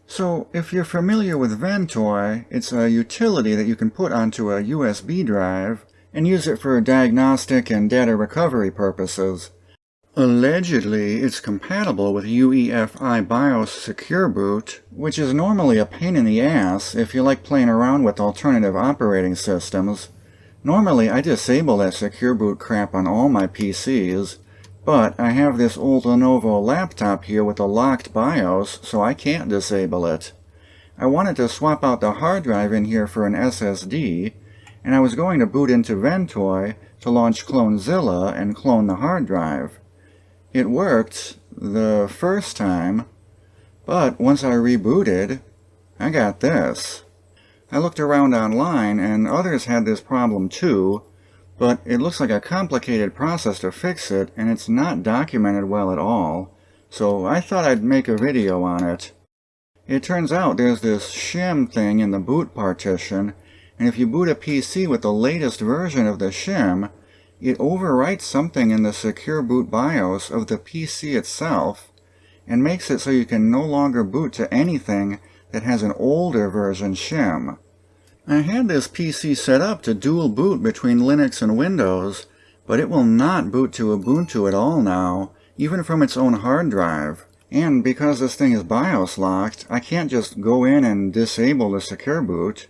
So, if you're familiar with Ventoy, it's a utility that you can put onto a USB drive and use it for diagnostic and data recovery purposes. Allegedly, it's compatible with UEFI Secure Boot, which is normally a pain in the ass if you like playing around with alternative operating systems. Normally, I disable that Secure Boot crap on all my PCs, but I have this old Lenovo laptop here with a locked BIOS, so I can't disable it. I wanted to swap out the hard drive in here for an SSD, and I was going to boot into Ventoy to launch Clonezilla and clone the hard drive. It worked the first time, but once I rebooted, I got this. I looked around online and others had this problem too, but it looks like a complicated process to fix it and it's not documented well at all, so I thought I'd make a video on it. It turns out there's this SHIM thing in the boot partition, and if you boot a PC with the latest version of the SHIM, it overwrites something in the Secure Boot BIOS of the PC itself and makes it so you can no longer boot to anything that has an older version SHIM. I had this PC set up to dual boot between Linux and Windows, but it will not boot to Ubuntu at all now, even from its own hard drive. And because this thing is BIOS locked, I can't just go in and disable the Secure Boot.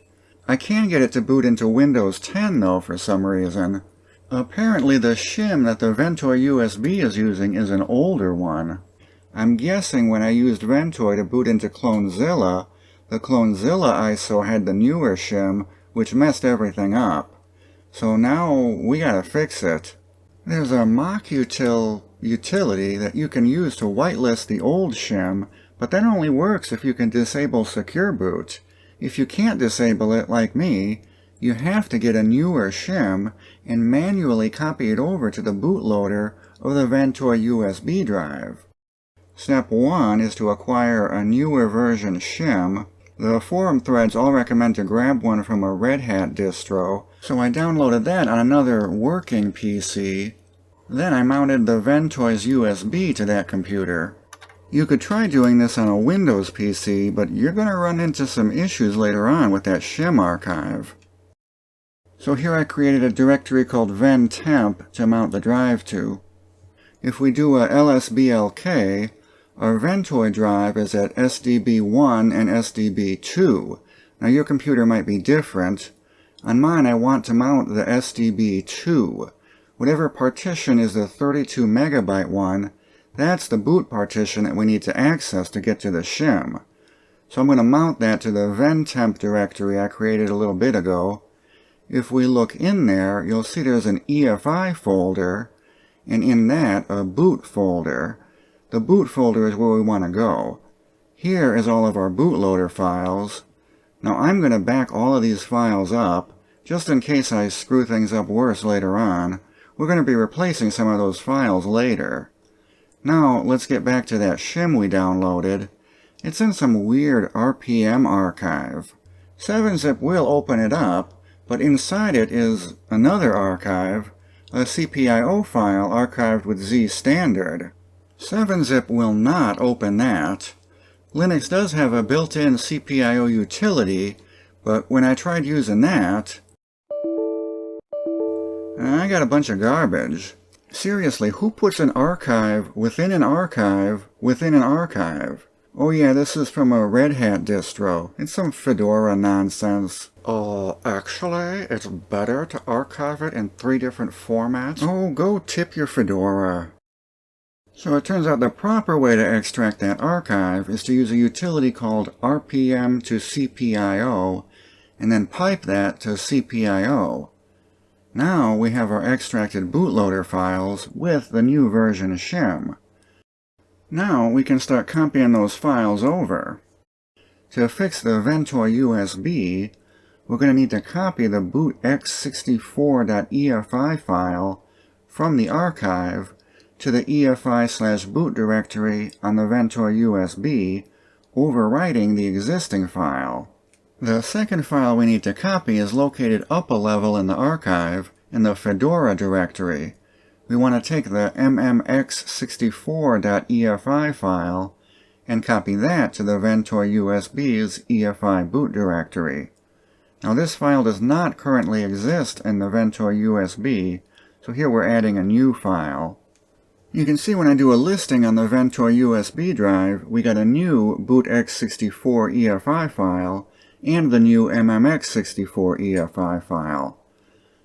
I can get it to boot into Windows 10 though for some reason. Apparently the SHIM that the Ventoy USB is using is an older one. I'm guessing when I used Ventoy to boot into Clonezilla, the Clonezilla ISO had the newer SHIM, which messed everything up. So now we gotta fix it. There's a mockutil utility that you can use to whitelist the old SHIM, but that only works if you can disable Secure Boot. If you can't disable it, like me, you have to get a newer SHIM and manually copy it over to the bootloader of the Ventoy USB drive. Step 1 is to acquire a newer version SHIM. The forum threads all recommend to grab one from a Red Hat distro, so I downloaded that on another working PC. Then I mounted the Ventoy's USB to that computer. You could try doing this on a Windows PC, but you're going to run into some issues later on with that SHIM archive. So here I created a directory called ventemp to mount the drive to. If we do a lsblk, our Ventoy drive is at SDB1 and SDB2. Now your computer might be different. On mine I want to mount the SDB2. Whatever partition is the 32 megabyte one, that's the boot partition that we need to access to get to the SHIM. So I'm going to mount that to the ventemp directory I created a little bit ago. If we look in there, you'll see there's an EFI folder, and in that, a boot folder. The boot folder is where we want to go. Here is all of our bootloader files. Now I'm going to back all of these files up, just in case I screw things up worse later on. We're going to be replacing some of those files later. Now let's get back to that SHIM we downloaded. It's in some weird RPM archive. 7-zip will open it up, but inside it is another archive, a cpio file archived with Z standard. 7-zip will not open that. Linux does have a built-in cpio utility, but when I tried using that, I got a bunch of garbage. Seriously, who puts an archive within an archive within an archive? Oh yeah, this is from a Red Hat distro. It's some Fedora nonsense. Actually, it's better to archive it in 3 different formats. Oh, go tip your Fedora. So it turns out the proper way to extract that archive is to use a utility called rpm to cpio, and then pipe that to cpio. Now we have our extracted bootloader files with the new version SHIM. Now we can start copying those files over. To fix the Ventoy USB, we're going to need to copy the bootx64.efi file from the archive to the EFI/boot directory on the Ventoy USB, overwriting the existing file. The second file we need to copy is located up a level in the archive in the Fedora directory. We want to take the mmx64.efi file and copy that to the Ventoy USB's EFI boot directory. Now this file does not currently exist in the Ventoy USB, so here we're adding a new file. You can see when I do a listing on the Ventoy USB drive, we got a new bootx64 EFI file and the new mmx64 EFI file.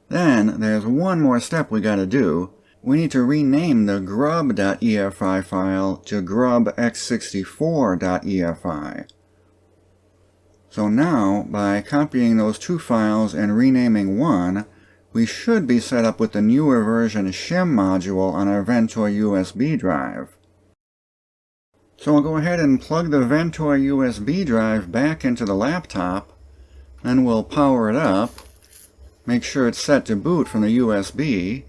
Then there's one more step we gotta do. We need to rename the grub.efi file to grubx64.efi. So now, by copying those two files and renaming one, we should be set up with the newer version SHIM module on our Ventoy USB drive. So I'll go ahead and plug the Ventoy USB drive back into the laptop, then we'll power it up, make sure it's set to boot from the USB.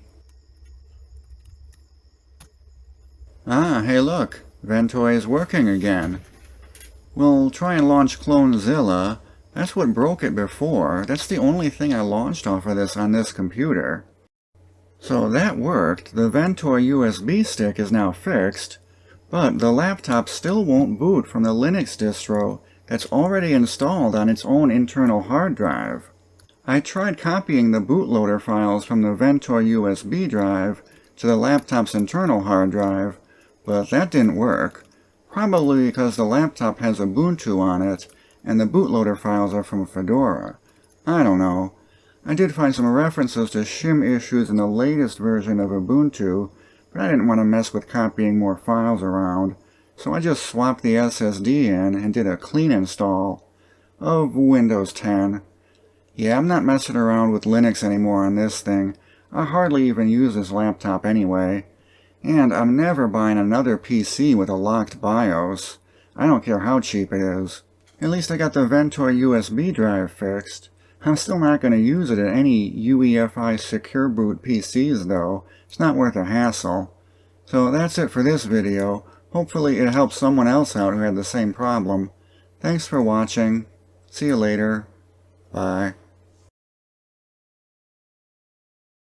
Ah, hey look, Ventoy is working again. We'll try and launch Clonezilla. That's what broke it before. That's the only thing I launched off of this on this computer. So that worked. The Ventoy USB stick is now fixed, but the laptop still won't boot from the Linux distro that's already installed on its own internal hard drive. I tried copying the bootloader files from the Ventoy USB drive to the laptop's internal hard drive, but that didn't work. Probably because the laptop has Ubuntu on it, and the bootloader files are from Fedora. I don't know. I did find some references to SHIM issues in the latest version of Ubuntu, but I didn't want to mess with copying more files around, so I just swapped the SSD in and did a clean install of Windows 10. Yeah, I'm not messing around with Linux anymore on this thing. I hardly even use this laptop anyway. And I'm never buying another PC with a locked BIOS. I don't care how cheap it is. At least I got the Ventoy USB drive fixed. I'm still not going to use it in any UEFI Secure Boot PCs though. It's not worth a hassle. So that's it for this video. Hopefully it helps someone else out who had the same problem. Thanks for watching. See you later. Bye.